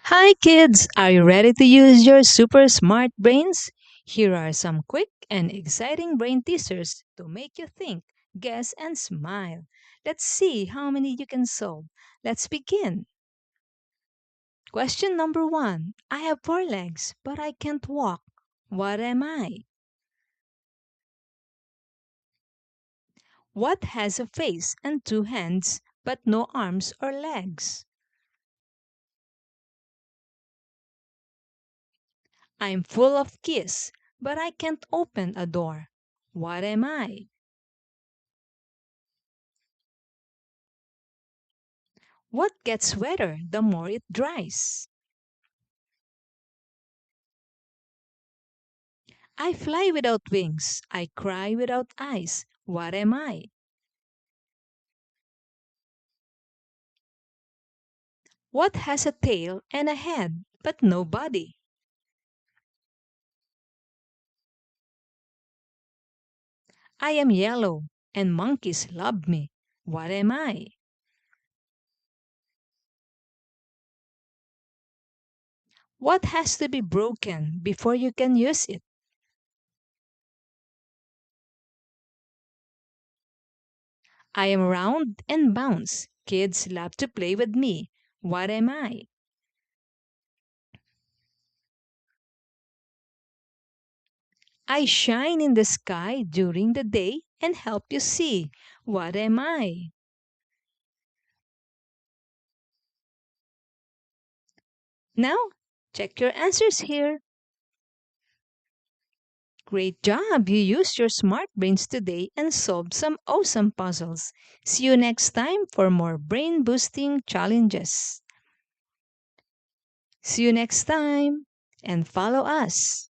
Hi kids, are you ready to use your super smart brains? Here are some quick and exciting brain teasers to make you think, guess, and smile. Let's see how many you can solve. Let's begin. Question number one. I have four legs, but I can't walk. What am I? What has a face and two hands, but no arms or legs? I'm full of keys, but I can't open a door. What am I? What gets wetter the more it dries? I fly without wings. I cry without eyes. What am I? What has a tail and a head, but no body? I am yellow, and monkeys love me. What am I? What has to be broken before you can use it? I am round and bounce. Kids love to play with me. What am I? I shine in the sky during the day and help you see. What am I? Now, check your answers here. Great job! You used your smart brains today and solved some awesome puzzles. See you next time for more brain boosting challenges. See you next time and follow us.